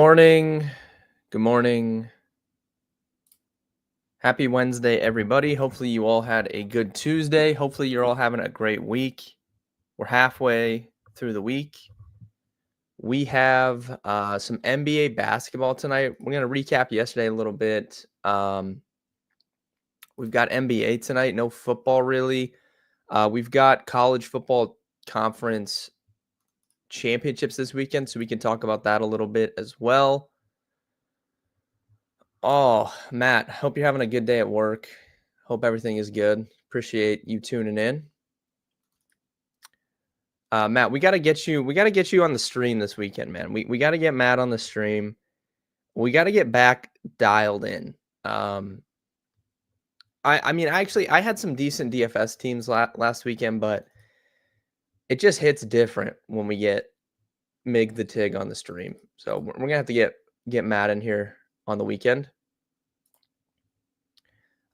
morning. Good morning. Happy Wednesday, everybody. Hopefully, you all had a good Tuesday. Hopefully, you're all having a great week. We're halfway through the week. We have some NBA basketball tonight. We're going to recap yesterday a little bit. We've got NBA tonight, no football really. We've got college football conference championships this weekend, so we can talk about that a little bit as well. Oh, Matt, hope you're having a good day at work. Hope everything is good. Appreciate you tuning in. Matt, we got to get you on the stream this weekend, man. We got to get Matt on the stream. We got to get back dialed in. I mean, I had some decent DFS teams last weekend, but it just hits different when we get Mig the Tig on the stream. So we're gonna have to get Matt in here on the weekend.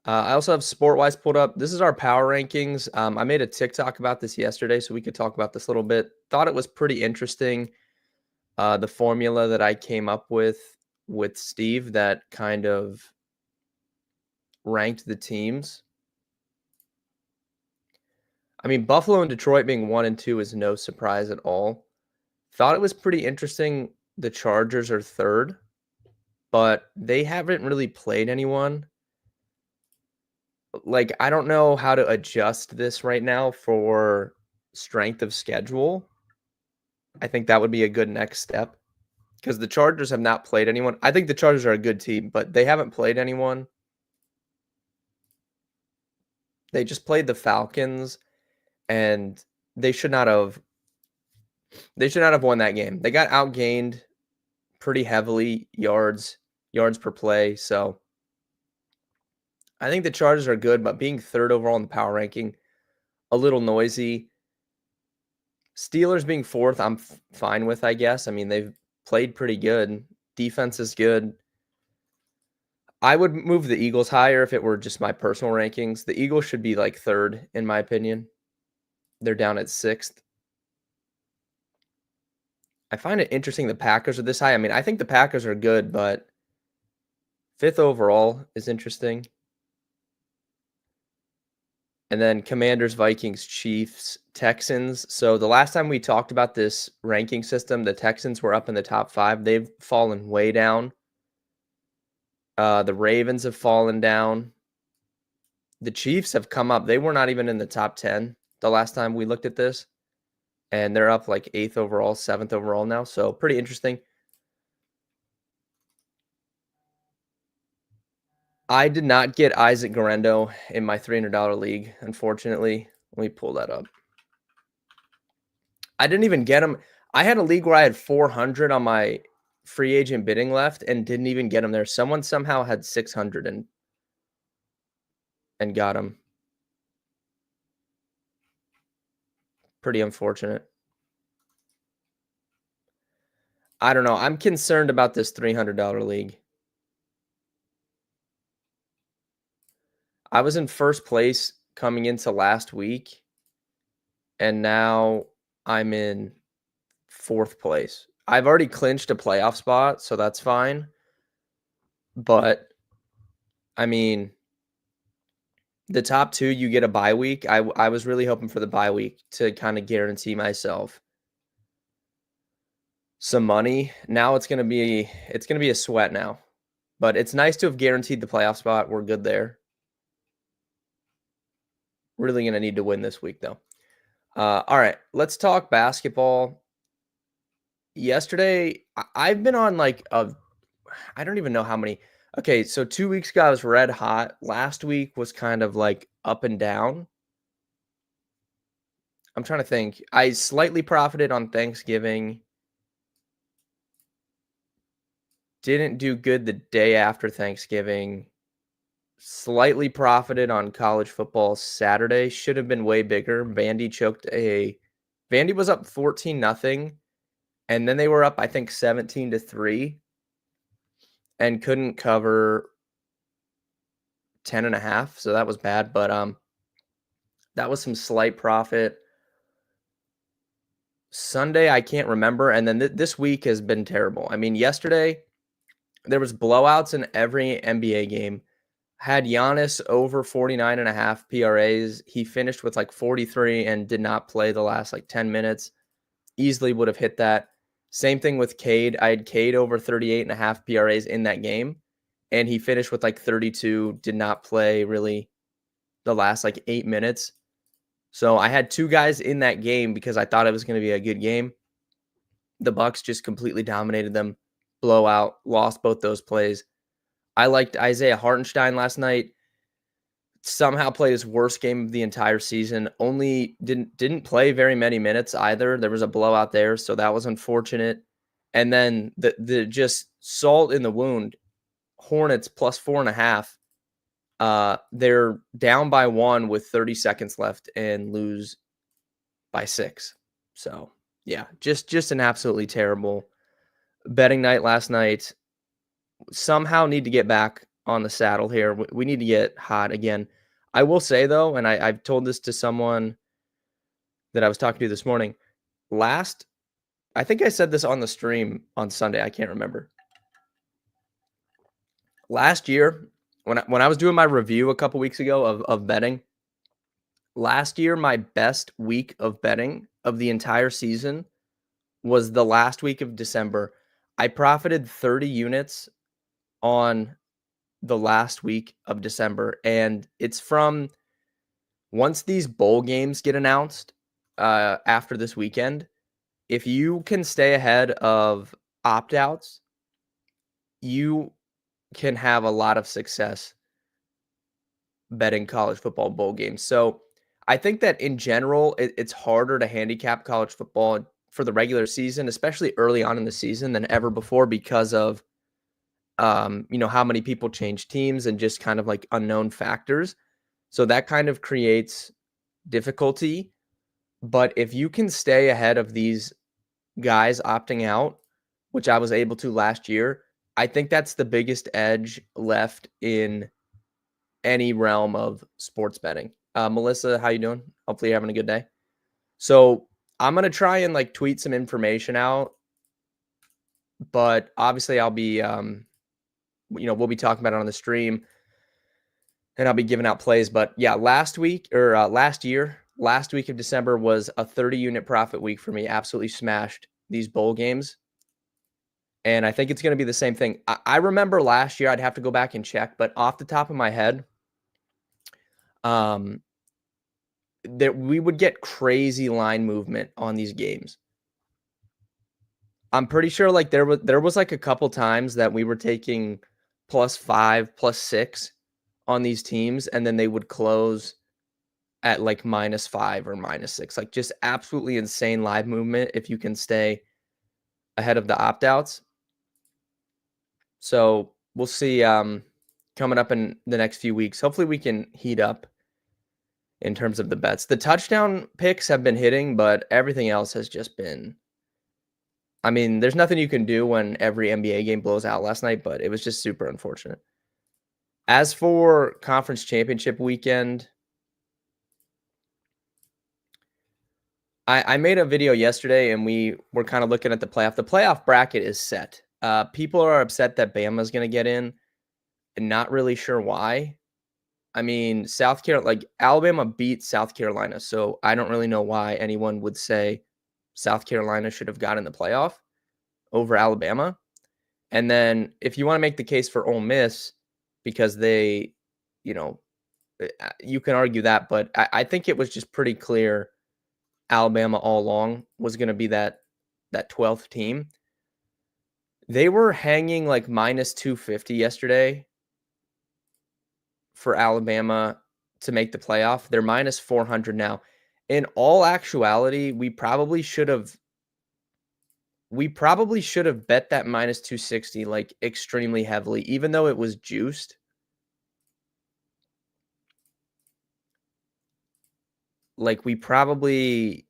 I also have SportWise pulled up. This is our power rankings. I made a TikTok about this yesterday, so we could talk about this a little bit. Thought it was pretty interesting, the formula that I came up with Steve that kind of ranked the teams. I mean, Buffalo and Detroit being 1 and 2 is no surprise at all. Thought it was pretty interesting. The Chargers are third, but they haven't really played anyone. Like, I don't know how to adjust this right now for strength of schedule. I think that would be a good next step because the Chargers have not played anyone. I think the Chargers are a good team, but they haven't played anyone. They just played the Falcons, and they should not have won that game. They got outgained pretty heavily, yards per play. So I think the Chargers are good, but being third overall in the power ranking, a little noisy. Steelers being fourth, I'm fine with, I guess. I mean, they've played pretty good. Defense is good. I would move the Eagles higher if it were just my personal rankings. The Eagles should be like third, in my opinion. They're down at sixth. I find it interesting the Packers are this high. I mean, I think the Packers are good, but fifth overall is interesting. And then Commanders, Vikings, Chiefs, Texans. So the last time we talked about this ranking system, the Texans were up in the top 5. They've fallen way down. The Ravens have fallen down. The Chiefs have come up. They were not even in the top 10 the last time we looked at this. And they're up like 8th overall, 7th overall now. So pretty interesting. I did not get Isaac Guerendo in my $300 league, unfortunately. Let me pull that up. I didn't even get him. I had a league where I had 400 on my free agent bidding left and didn't even get him there. Someone somehow had 600 and got him. Pretty unfortunate. I don't know. I'm concerned about this $300 league. I was in first place coming into last week, and now I'm in fourth place. I've already clinched a playoff spot, so that's fine. But, I mean, the top 2, you get a bye week. I was really hoping for the bye week to kind of guarantee myself some money. Now it's gonna be a sweat now. But it's nice to have guaranteed the playoff spot. We're good there. Really gonna need to win this week, though. All right, let's talk basketball. Yesterday, I've been on like I don't even know how many. Okay, so 2 weeks ago I was red hot. Last week was kind of like up and down. I'm trying to think. I slightly profited on Thanksgiving. Didn't do good the day after Thanksgiving. Slightly profited on college football Saturday. Should have been way bigger. Vandy was up 14-0, and then they were up, I think, 17-3, and couldn't cover 10.5. So that was bad. But that was some slight profit. Sunday, I can't remember, and then this week has been terrible. I mean, yesterday, there was blowouts in every NBA game. Had Giannis over 49.5 PRAs. He finished with, like, 43 and did not play the last, like, 10 minutes. Easily would have hit that. Same thing with Cade. I had Cade over 38.5 PRAs in that game, and he finished with, like, 32, did not play really the last, like, 8 minutes. So I had 2 guys in that game because I thought it was gonna be a good game. The Bucks just completely dominated them. Blowout, lost both those plays. I liked Isaiah Hartenstein last night. Somehow played his worst game of the entire season. Only didn't play very many minutes either. There was a blowout there, so that was unfortunate. And then the just salt in the wound, Hornets plus 4.5. They're down by 1 with 30 seconds left and lose by 6. So yeah, just an absolutely terrible betting night last night. Somehow need to get back on the saddle here. We need to get hot again. I will say though, and I've told this to someone that I was talking to this morning. I think I said this on the stream on Sunday. I can't remember. Last year, when I was doing my review a couple weeks ago of betting, last year my best week of betting of the entire season was the last week of December. I profited 30 units on the last week of December, and it's from once these bowl games get announced after this weekend. If you can stay ahead of opt-outs, you can have a lot of success betting college football bowl games. So I think that in general, it's harder to handicap college football for the regular season, especially early on in the season, than ever before because of how many people change teams and just kind of like unknown factors. So that kind of creates difficulty. But if you can stay ahead of these guys opting out, which I was able to last year, I think that's the biggest edge left in any realm of sports betting. Melissa, how you doing? Hopefully you're having a good day. So I'm going to try and like tweet some information out, but obviously I'll be, we'll be talking about it on the stream and I'll be giving out plays. But yeah, last week of December was a 30 unit profit week for me. Absolutely smashed these bowl games. And I think it's going to be the same thing. I remember last year, I'd have to go back and check, but off the top of my head, that we would get crazy line movement on these games. I'm pretty sure like there was like a couple times that we were taking +5, +6 on these teams, and then they would close at like -5 or -6. Like just absolutely insane live movement if you can stay ahead of the opt-outs. So we'll see coming up in the next few weeks. Hopefully we can heat up in terms of the bets. The touchdown picks have been hitting, but everything else has just been, I mean, there's nothing you can do when every NBA game blows out last night, but it was just super unfortunate. As for conference championship weekend, I made a video yesterday and we were kind of looking at the playoff. The playoff bracket is set. People are upset that Bama's going to get in and not really sure why. I mean, South Carolina, like Alabama beat South Carolina, so I don't really know why anyone would say South Carolina should have gotten the playoff over Alabama. And then if you want to make the case for Ole Miss, because they, you can argue that, but I think it was just pretty clear Alabama all along was going to be that 12th team. They were hanging like -250 yesterday for Alabama to make the playoff. They're -400 now. In all actuality, we probably should have bet that -260 like extremely heavily, even though it was juiced. Like we probably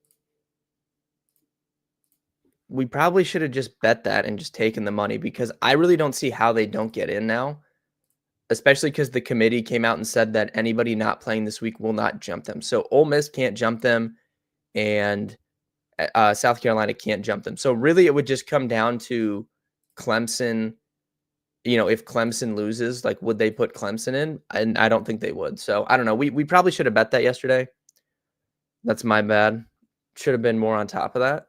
should have just bet that and just taken the money, because I really don't see how they don't get in now, especially because the committee came out and said that anybody not playing this week will not jump them. So Ole Miss can't jump them, and South Carolina can't jump them. So really, it would just come down to Clemson. If Clemson loses, like, would they put Clemson in? And I don't think they would. So I don't know. We probably should have bet that yesterday. That's my bad. Should have been more on top of that.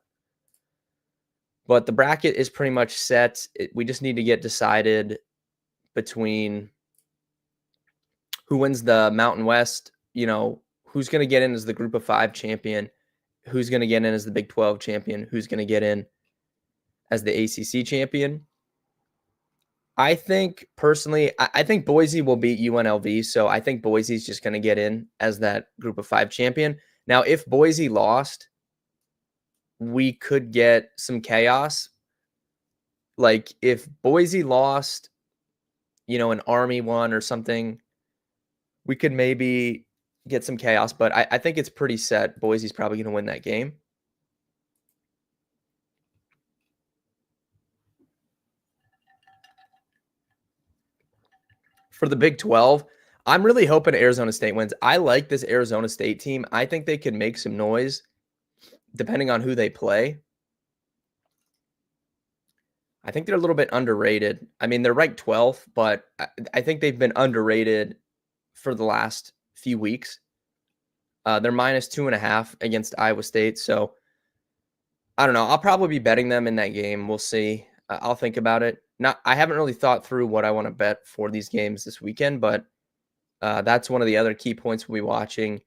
But the bracket is pretty much set. We just need to get decided between who wins the Mountain West, who's going to get in as the Group of 5 champion, who's going to get in as the Big 12 champion, who's going to get in as the ACC champion. I think personally, I think Boise will beat UNLV, so I think Boise's just going to get in as that Group of 5 champion. Now, if Boise lost, we could get some chaos. Like, if Boise lost, an Army won or something, we could maybe get some chaos, but I think it's pretty set. Boise's probably going to win that game. For the Big 12, I'm really hoping Arizona State wins. I like this Arizona State team. I think they can make some noise depending on who they play. I think they're a little bit underrated. I mean, they're ranked 12th, but I think they've been underrated for the last few weeks. They're minus 2.5 against Iowa State. So I don't know. I'll probably be betting them in that game. We'll see. I'll think about it. I haven't really thought through what I want to bet for these games this weekend, but that's one of the other key points we'll be watching.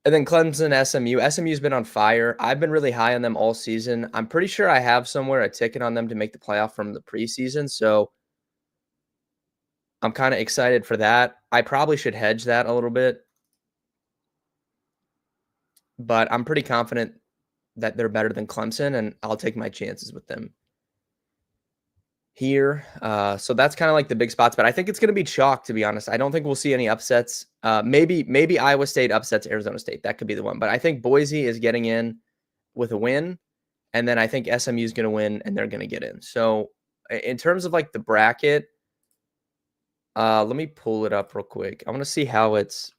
And then Clemson, SMU. SMU's been on fire. I've been really high on them all season. I'm pretty sure I have somewhere a ticket on them to make the playoff from the preseason. So I'm kind of excited for that. I probably should hedge that a little bit, but I'm pretty confident that they're better than Clemson, and I'll take my chances with them here. So that's kind of like the big spots, but I think it's going to be chalk, to be honest. I don't think we'll see any upsets. Maybe Iowa State upsets Arizona State. That could be the one, but I think Boise is getting in with a win, and then I think SMU is going to win, and they're going to get in. So in terms of like the bracket, let me pull it up real quick. I want to see how it's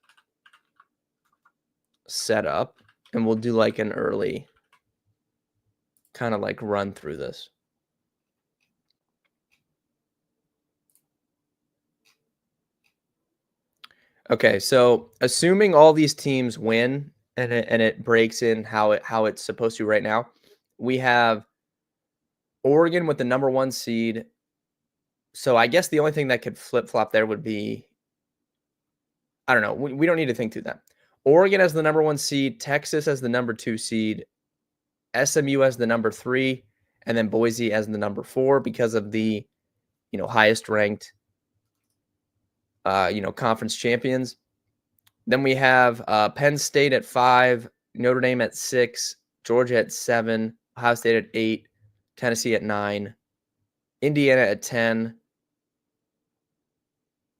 set up, and we'll do like an early kind of like run through this. Okay, so assuming all these teams win and it breaks in how it's supposed to right now, we have Oregon with the number 1 seed. So I guess the only thing that could flip-flop there would be, I don't know. We don't need to think through that. Oregon as the number 1 seed, Texas as the number 2 seed, SMU as the number 3, and then Boise as the number 4 because of the, highest ranked conference champions. Then we have Penn State at 5, Notre Dame at 6, Georgia at 7, Ohio State at 8, Tennessee at 9, Indiana at 10,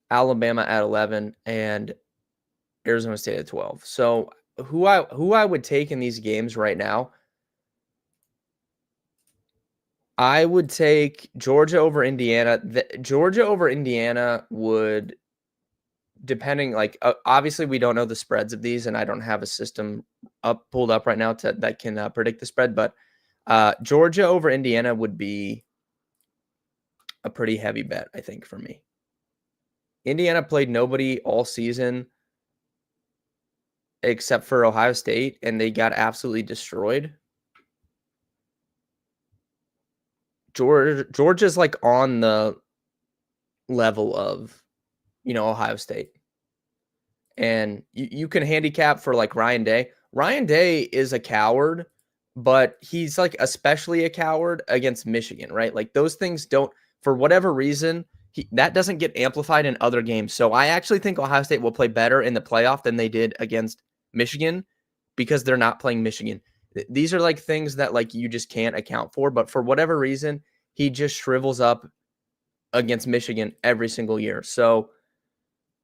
Alabama at 11, and Arizona State at 12. So who I would take in these games right now, I would take Georgia over Indiana. Georgia over Indiana would, depending, like, obviously we don't know the spreads of these, and I don't have a system pulled up right now that can predict the spread, but Georgia over Indiana would be a pretty heavy bet, I think, for me. Indiana played nobody all season except for Ohio State, and they got absolutely destroyed. Georgia's like on the level of, Ohio State. And you can handicap for like Ryan Day. Ryan Day is a coward, but he's like especially a coward against Michigan, right? Like those things don't, for whatever reason, that doesn't get amplified in other games. So I actually think Ohio State will play better in the playoff than they did against Michigan because they're not playing Michigan. These are like things that like you just can't account for, but for whatever reason, he just shrivels up against Michigan every single year. So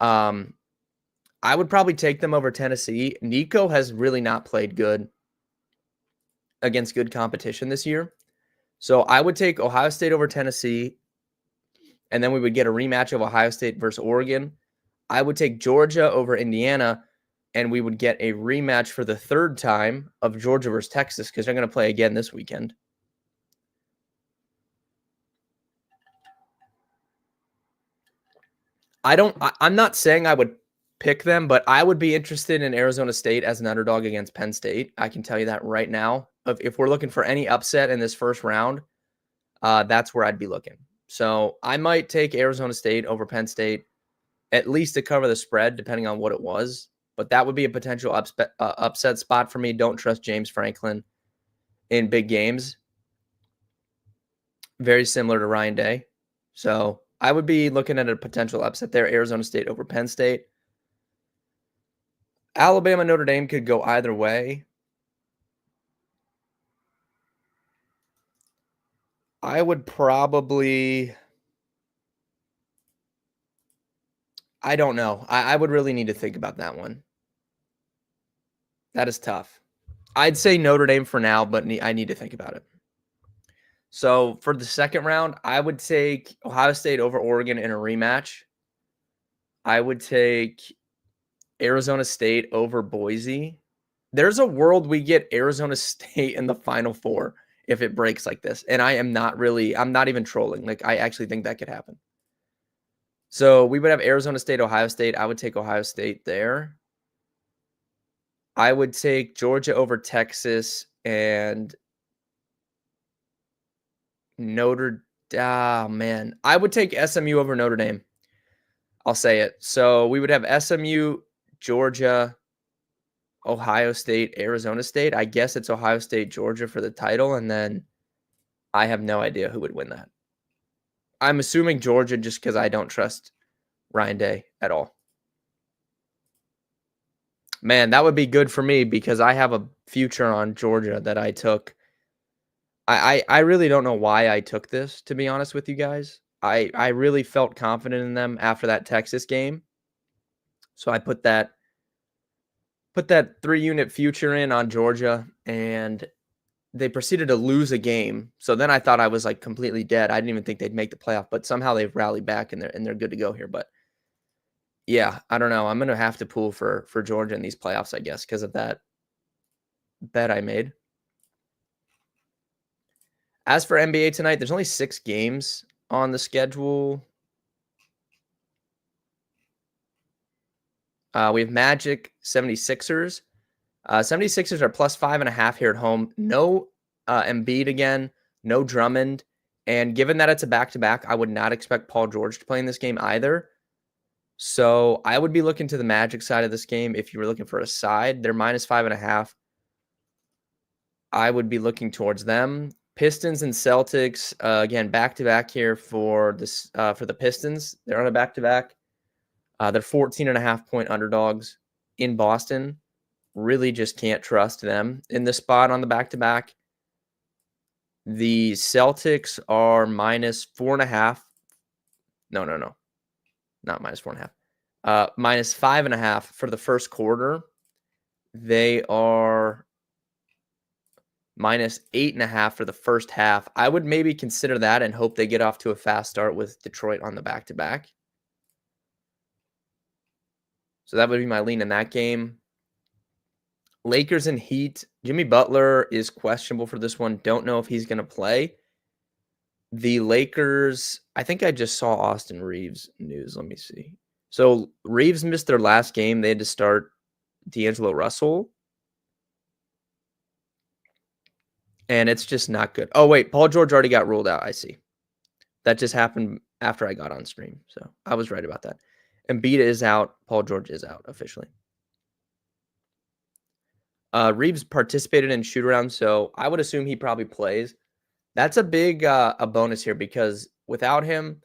I would probably take them over Tennessee. Nico has really not played good against good competition this year. So I would take Ohio State over Tennessee, and then we would get a rematch of Ohio State versus Oregon. I would take Georgia over Indiana. and we would get a rematch for the third time of Georgia versus Texas because they're going to play again this weekend. I'm not saying I would pick them, but I would be interested in Arizona State as an underdog against Penn State. I can tell you that right now. If we're looking for any upset in this first round, that's where I'd be looking. So I might take Arizona State over Penn State, at least to cover the spread, depending on what it was. But that would be a potential upset spot for me. Don't trust James Franklin in big games. Very similar to Ryan Day. So I would be looking at a potential upset there, Arizona State over Penn State. Alabama, Notre Dame could go either way. I would probably, I don't know. I would really need to think about that one. That is tough. I'd say Notre Dame for now, but I need to think about it. So for the second round, I would take Ohio State over Oregon in a rematch. I would take Arizona State over Boise. There's a world we get Arizona State in the Final Four if it breaks like this. And I'm not even trolling. Like, I actually think that could happen. So we would have Arizona State, Ohio State. I would take Ohio State there. I would take Georgia over Texas and man. I would take SMU over Notre Dame. I'll say it. So we would have SMU, Georgia, Ohio State, Arizona State. I guess it's Ohio State, Georgia for the title, and then I have no idea who would win that. I'm assuming Georgia just because I don't trust Ryan Day at all. Man, that would be good for me because I have a future on Georgia that I took. I really don't know why I took this, to be honest with you guys. I really felt confident in them after that Texas game. So I put that 3-unit future in on Georgia, and they proceeded to lose a game. So then I thought I was like completely dead. I didn't even think they'd make the playoff, but somehow they've rallied back and they're good to go here. But yeah, I don't know. I'm gonna have to pull for Georgia in these playoffs, I guess, because of that bet I made. As for NBA tonight, there's only 6 games on the schedule. We have Magic, 76ers. 76ers are plus 5.5 here at home. No Embiid again, no Drummond. And given that it's a back-to-back, I would not expect Paul George to play in this game either. So I would be looking to the Magic side of this game if you were looking for a side. They're minus 5.5. I would be looking towards them. Pistons and Celtics, again, back-to-back here for the Pistons. They're on a back-to-back. They're 14.5-point underdogs in Boston. Really just can't trust them in this spot on the back-to-back. The Celtics are minus 4.5. No. Not minus 4.5. Minus 5.5 for the first quarter. They are minus 8.5 for the first half. I would maybe consider that and hope they get off to a fast start with Detroit on the back-to-back. So that would be my lean in that game. Lakers and Heat. Jimmy Butler is questionable for this one. Don't know if he's going to play. The Lakers, I think I just saw Austin Reeves news. Let me see. So Reeves missed their last game. They had to start D'Angelo Russell. And it's just not good. Oh, wait. Paul George already got ruled out. I see. That just happened after I got on stream. So I was right about that. Embiid is out. Paul George is out officially. Reeves participated in shoot-around, so I would assume he probably plays. That's a big a bonus here because without him,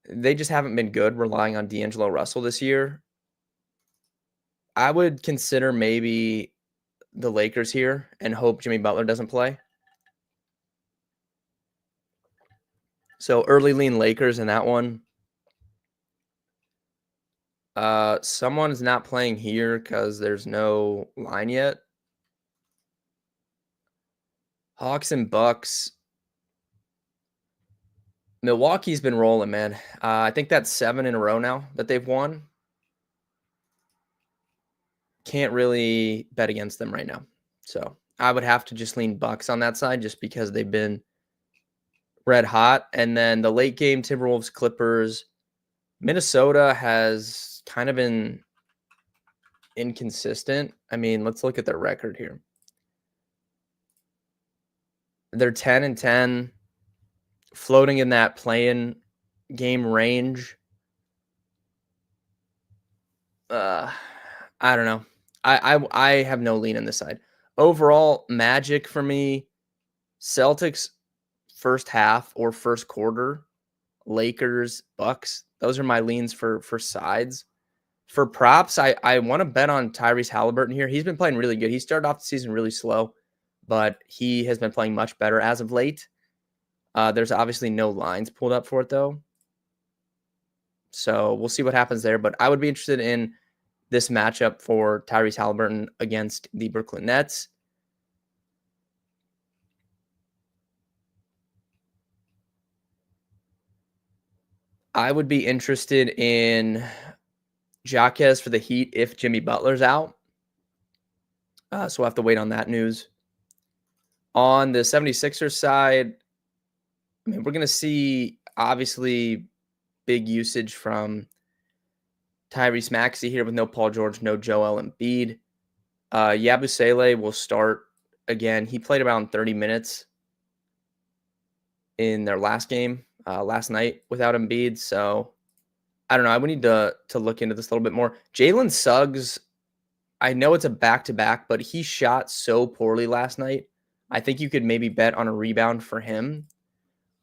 they just haven't been good relying on D'Angelo Russell this year. I would consider maybe the Lakers here and hope Jimmy Butler doesn't play. So early lean Lakers in that one. Someone's not playing here because there's no line yet. Hawks and Bucks. Milwaukee's been rolling, man. I think that's 7 in a row now that they've won. can't really bet against them right now. So I would have to just lean Bucks on that side just because they've been red hot. And then the late game Timberwolves, Clippers, Minnesota has kind of been inconsistent. I mean, let's look at their record here. They're 10-10, floating in that play-in game range. I don't know. I have no lean on this side. Overall, Magic for me, Celtics first half or first quarter, Lakers, Bucks. Those are my leans for sides. For props, I want to bet on Tyrese Halliburton here. He's been playing really good. He started off the season really slow, but he has been playing much better as of late. There's obviously no lines pulled up for it, though. So we'll see what happens there. But I would be interested in this matchup for Tyrese Halliburton against the Brooklyn Nets. I would be interested in Jaquez for the Heat if Jimmy Butler's out. So we'll have to wait on that news. On the 76ers side, I mean, we're going to see, obviously, big usage from Tyrese Maxey here with no Paul George, no Joel Embiid. Yabusele will start again. He played around 30 minutes in their last game last night without Embiid. So I don't know. I would need to look into this a little bit more. Jalen Suggs, I know it's a back-to-back, but he shot so poorly last night. I think you could maybe bet on a rebound for him.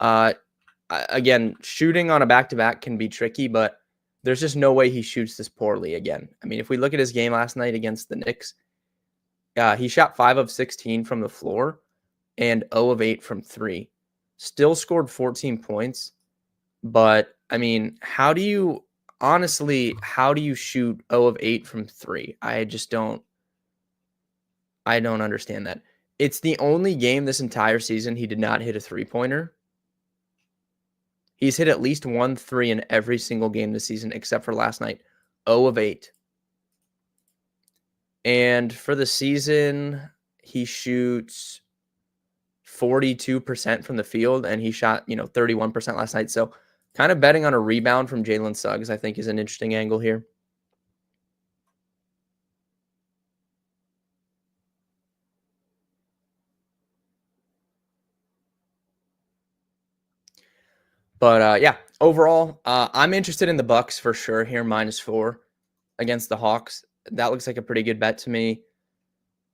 Again, shooting on a back-to-back can be tricky, but there's just no way he shoots this poorly again. I mean, if we look at his game last night against the Knicks, he shot 5 of 16 from the floor and 0 of 8 from 3. Still scored 14 points. But, I mean, how do you shoot 0 of 8 from 3? I don't understand that. It's the only game this entire season he did not hit a three-pointer. He's hit at least 1 3 in every single game this season except for last night. 0 of 8. And for the season, he shoots 42% from the field, and he shot, 31% last night. So kind of betting on a rebound from Jalen Suggs, I think, is an interesting angle here. But yeah, overall, I'm interested in the Bucks for sure here, -4 against the Hawks. That looks like a pretty good bet to me.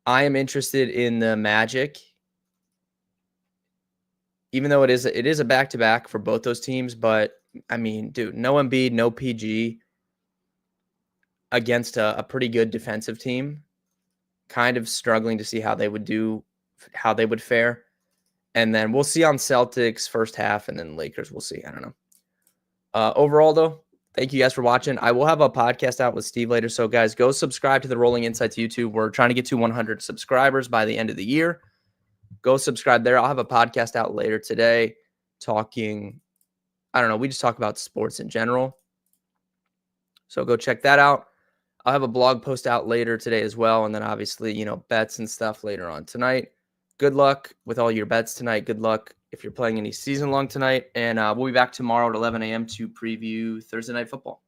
I am interested in the Magic, even though it is a back-to-back for both those teams. But I mean, dude, no Embiid, no PG against a pretty good defensive team. Kind of struggling to see how they would fare. And then we'll see on Celtics first half, and then Lakers. We'll see. I don't know. Overall, though, thank you guys for watching. I will have a podcast out with Steve later. So, guys, go subscribe to the Rolling Insights YouTube. We're trying to get to 100 subscribers by the end of the year. Go subscribe there. I'll have a podcast out later today talking, I don't know, we just talk about sports in general. So go check that out. I'll have a blog post out later today as well. And then obviously, bets and stuff later on tonight. Good luck with all your bets tonight. Good luck if you're playing any season long tonight. And we'll be back tomorrow at 11 a.m. to preview Thursday Night Football.